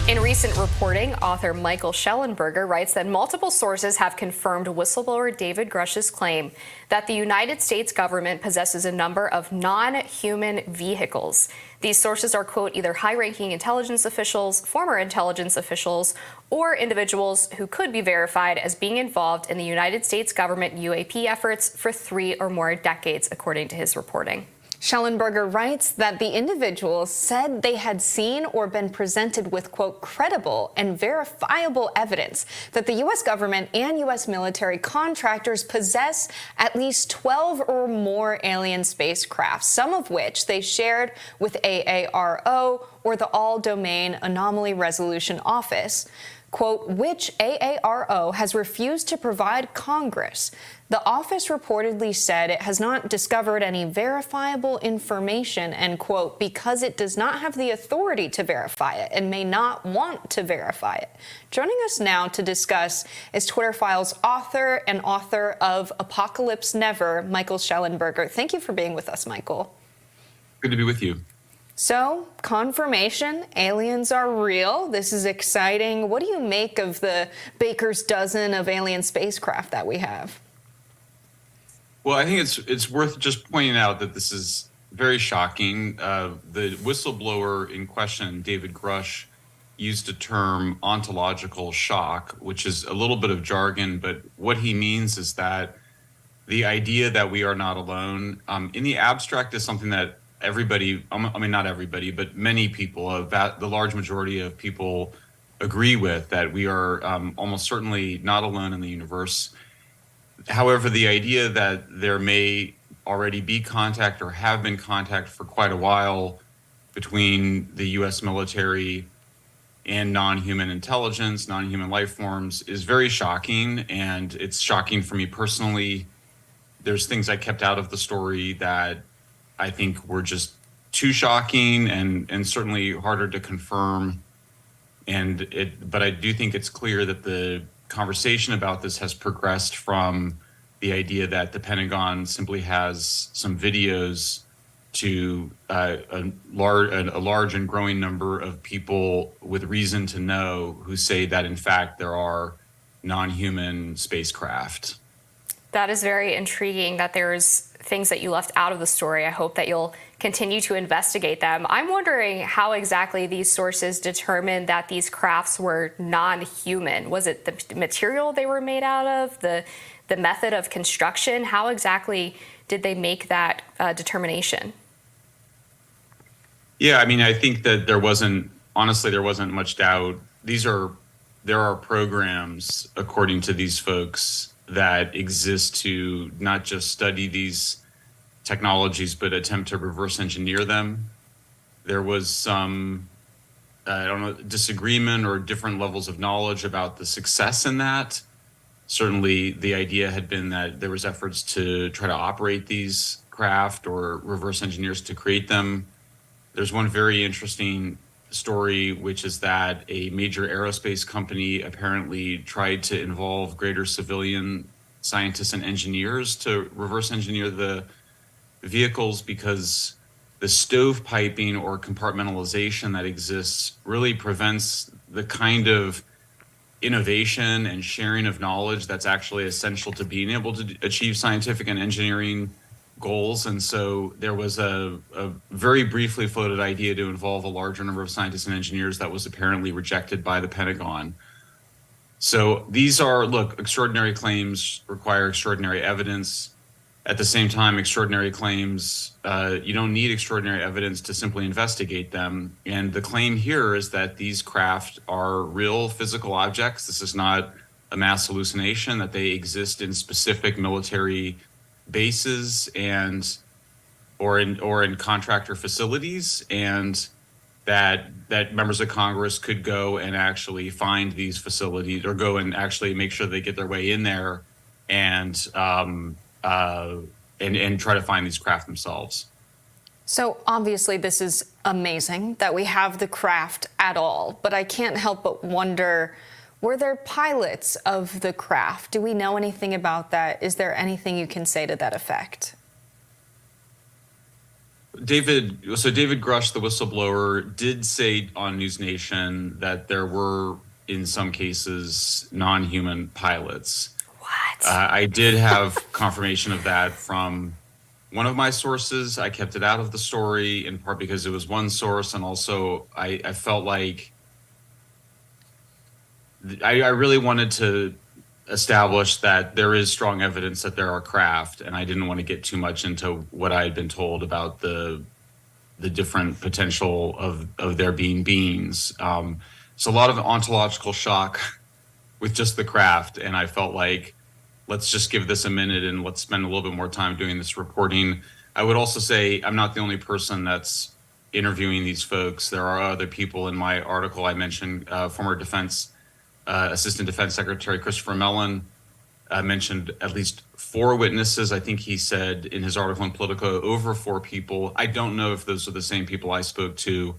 In recent reporting, author Michael Shellenberger writes that multiple sources have confirmed whistleblower David Grusch's claim that the United States government possesses a number of non-human vehicles. These sources are, quote, either high-ranking intelligence officials, former intelligence officials, or individuals who could be verified as being involved in the United States government UAP efforts for 3 or more decades, according to his reporting. Shellenberger writes that the individuals said they had seen or been presented with, quote, credible and verifiable evidence that the U.S. government and U.S. military contractors possess at least 12 or more alien spacecraft, some of which they shared with AARO or the All-Domain Anomaly Resolution Office, quote, which AARO has refused to provide Congress. The office reportedly said it has not discovered any verifiable information, end quote, because it does not have the authority to verify it and may not want to verify it. Joining us now to discuss is Twitter Files author and author of Apocalypse Never, Michael Shellenberger. Thank you for being with us, Michael. Good to be with you. So, confirmation, aliens are real. This is exciting. What do you make of the baker's dozen of alien spacecraft that we have? Well, I think it's worth just pointing out that this is very shocking. The whistleblower in question, David Grusch, used the term ontological shock, which is a little bit of jargon, but what he means is that the idea that we are not alone in the abstract is something that everybody, I mean, not everybody, but many people, the large majority of people agree with, that we are almost certainly not alone in the universe. However, the idea that there may already be contact or have been contact for quite a while between the U.S. military and non-human intelligence, non-human life forms is very shocking, and it's shocking for me personally. There's things I kept out of the story that I think were just too shocking and certainly harder to confirm. But I do think it's clear that the conversation about this has progressed from the idea that the Pentagon simply has some videos to a large and growing number of people with reason to know who say that, in fact, there are non-human spacecraft. That is very intriguing that there's things that you left out of the story. I hope that you'll continue to investigate them. I'm wondering how exactly these sources determined that these crafts were non-human. Was it the material they were made out of, the method of construction? How exactly did they make that determination? Yeah, I mean, I think that there wasn't much doubt. There are programs, according to these folks, that exist to not just study these technologies, but attempt to reverse engineer them. There was some, disagreement or different levels of knowledge about the success in that. Certainly, the idea had been that there was efforts to try to operate these craft or reverse engineers to create them. There's one very interesting story, which is that a major aerospace company apparently tried to involve greater civilian scientists and engineers to reverse engineer the vehicles, because the stovepiping or compartmentalization that exists really prevents the kind of innovation and sharing of knowledge that's actually essential to being able to achieve scientific and engineering goals. And so there was a very briefly floated idea to involve a larger number of scientists and engineers that was apparently rejected by the Pentagon. So these are, extraordinary claims require extraordinary evidence. At the same time, extraordinary claims, you don't need extraordinary evidence to simply investigate them. And the claim here is that these craft are real physical objects. This is not a mass hallucination, that they exist in specific military bases or in contractor facilities, and that members of Congress could go and actually find these facilities, or go and actually make sure they get their way in there and try to find these craft themselves. So obviously this is amazing that we have the craft at all, but I can't help but wonder, were there pilots of the craft? Do we know anything about that? Is there anything you can say to that effect? David Grusch, the whistleblower, did say on News Nation that there were, in some cases, non-human pilots. What? I did have confirmation of that from one of my sources. I kept it out of the story in part because it was one source, and also I felt like I really wanted to establish that there is strong evidence that there are craft, and I didn't want to get too much into what I had been told about the different potential of there being beings. It's a lot of ontological shock with just the craft, and I felt like let's just give this a minute and let's spend a little bit more time doing this reporting. I would also say I'm not the only person that's interviewing these folks. There are other people in my article. I mentioned former Assistant Defense Secretary Christopher Mellon mentioned at least 4 witnesses. I think he said in his article in Politico over 4 people. I don't know if those are the same people I spoke to.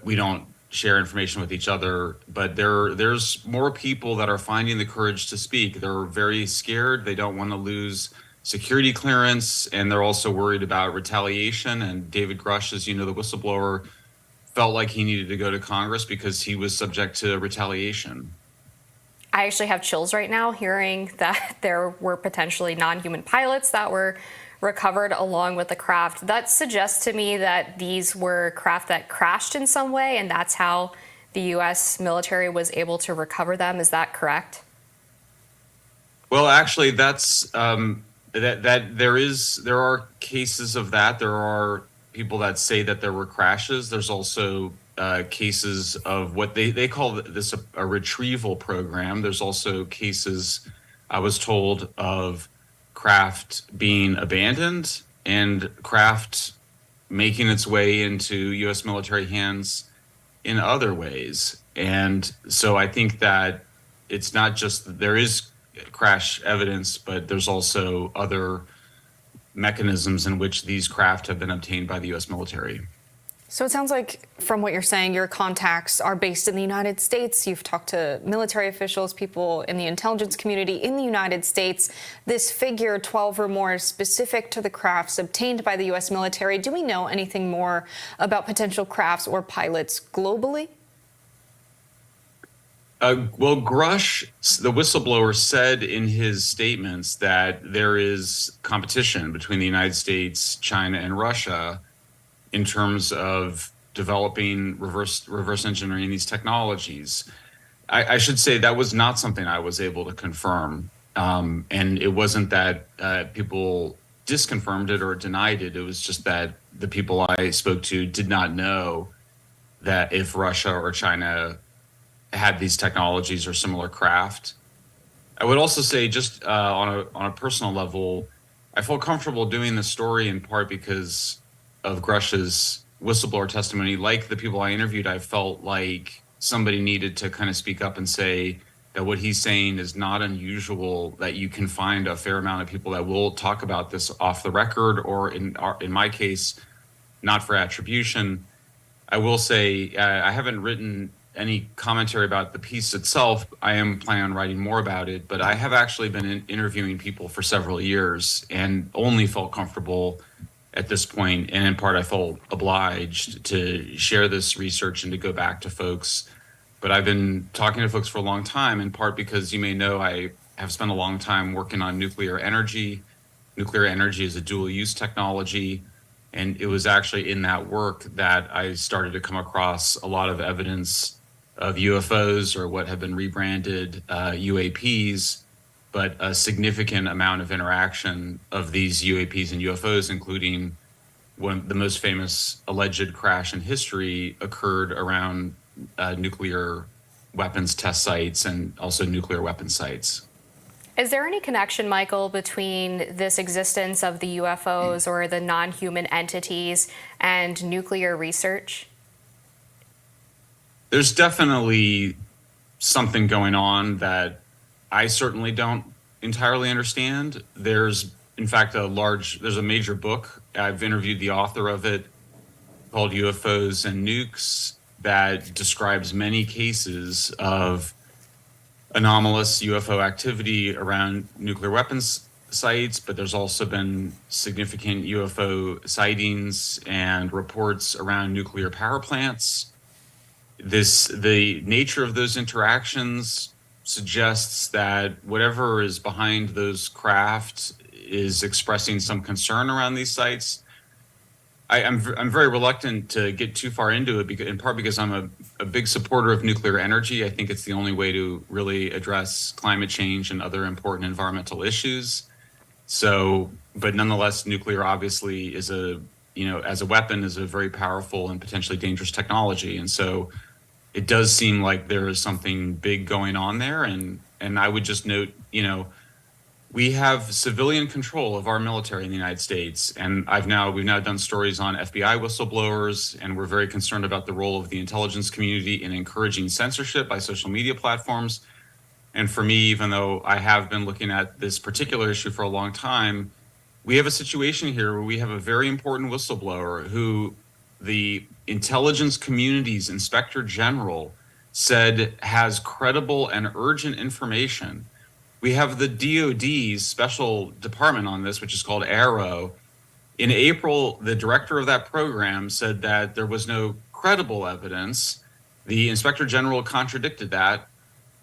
We don't share information with each other, but there's more people that are finding the courage to speak. They're very scared. They don't want to lose security clearance, and they're also worried about retaliation. And David Grusch, as you know, the whistleblower, felt like he needed to go to Congress because he was subject to retaliation. I actually have chills right now hearing that there were potentially non-human pilots that were recovered along with the craft. That suggests to me that these were craft that crashed in some way, and that's how the U.S. military was able to recover them. Is that correct? Well, actually, that's there are cases of that. There are people that say that there were crashes. There's also cases of what they call this a retrieval program. There's also cases, I was told, of craft being abandoned and craft making its way into U.S. military hands in other ways. And so I think that it's not just there is crash evidence, but there's also other mechanisms in which these craft have been obtained by the U.S. military. So it sounds like, from what you're saying, your contacts are based in the United States. You've talked to military officials, people in the intelligence community in the United States. This figure, 12 or more, is specific to the crafts obtained by the U.S. military. Do we know anything more about potential crafts or pilots globally? Well, Grusch, the whistleblower, said in his statements that there is competition between the United States, China, and Russia in terms of developing reverse engineering these technologies. I should say that was not something I was able to confirm. And it wasn't that people disconfirmed it or denied it. It was just that the people I spoke to did not know that if Russia or China had these technologies or similar craft. I would also say, just on a personal level, I felt comfortable doing this story in part because of Grusch's whistleblower testimony. Like the people I interviewed, I felt like somebody needed to kind of speak up and say that what he's saying is not unusual, that you can find a fair amount of people that will talk about this off the record, or in my case, not for attribution. I will say I haven't written any commentary about the piece itself. I am planning on writing more about it, but I have actually been interviewing people for several years and only felt comfortable at this point, and in part I felt obliged to share this research and to go back to folks. But I've been talking to folks for a long time, in part because you may know I have spent a long time working on nuclear energy. Nuclear energy is a dual-use technology, and it was actually in that work that I started to come across a lot of evidence of UFOs, or what have been rebranded UAPs, but a significant amount of interaction of these UAPs and UFOs, including the most famous alleged crash in history occurred around nuclear weapons test sites and also nuclear weapon sites. Is there any connection, Michael, between this existence of the UFOs or the non-human entities and nuclear research? There's definitely something going on that I certainly don't entirely understand. There's, in fact, there's a major book. I've interviewed the author of it, called UFOs and Nukes, that describes many cases of anomalous UFO activity around nuclear weapons sites, but there's also been significant UFO sightings and reports around nuclear power plants. The nature of those interactions suggests that whatever is behind those craft is expressing some concern around these sites. I'm very reluctant to get too far into it, in part because I'm a big supporter of nuclear energy. I think it's the only way to really address climate change and other important environmental issues. So, but nonetheless, nuclear obviously is as a weapon, is a very powerful and potentially dangerous technology. And so it does seem like there is something big going on there. And I would just note, we have civilian control of our military in the United States, and we've now done stories on FBI whistleblowers, and we're very concerned about the role of the intelligence community in encouraging censorship by social media platforms. And for me, even though I have been looking at this particular issue for a long time, we have a situation here where we have a very important whistleblower who the intelligence community's inspector general said has credible and urgent information. We have the DOD's special department on this, which is called ARROW. In April, the director of that program said that there was no credible evidence. The inspector general contradicted that.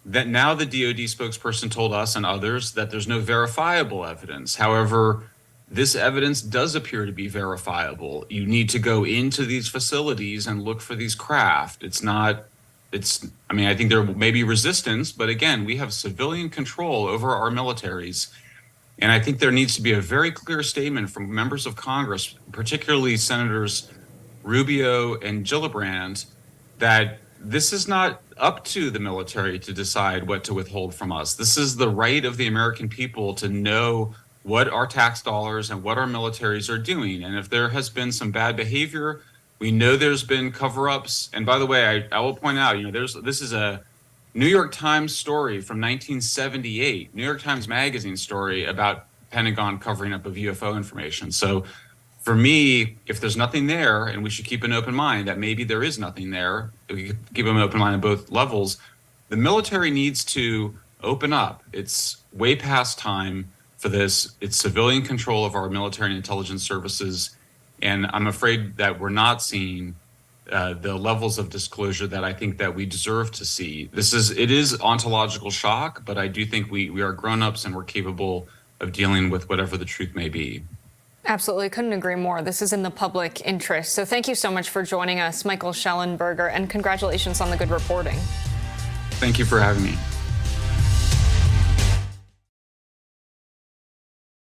That now the DOD spokesperson told us and others that there's no verifiable evidence. However, this evidence does appear to be verifiable. You need to go into these facilities and look for these craft. I think there may be resistance, but again, we have civilian control over our militaries. And I think there needs to be a very clear statement from members of Congress, particularly Senators Rubio and Gillibrand, that this is not up to the military to decide what to withhold from us. This is the right of the American people to know what our tax dollars and what our militaries are doing. And if there has been some bad behavior, we know there's been cover-ups. And by the way, I will point out, this is a New York Times story from 1978, New York Times Magazine story about Pentagon covering up of UFO information. So for me, if there's nothing there, and we should keep an open mind that maybe there is nothing there, we keep an open mind on both levels, the military needs to open up. It's way past time for this. It's civilian control of our military and intelligence services. And I'm afraid that we're not seeing the levels of disclosure that I think that we deserve to see. It is ontological shock, but I do think we are grown-ups and we're capable of dealing with whatever the truth may be. Absolutely. Couldn't agree more. This is in the public interest. So thank you so much for joining us, Michael Shellenberger, and congratulations on the good reporting. Thank you for having me.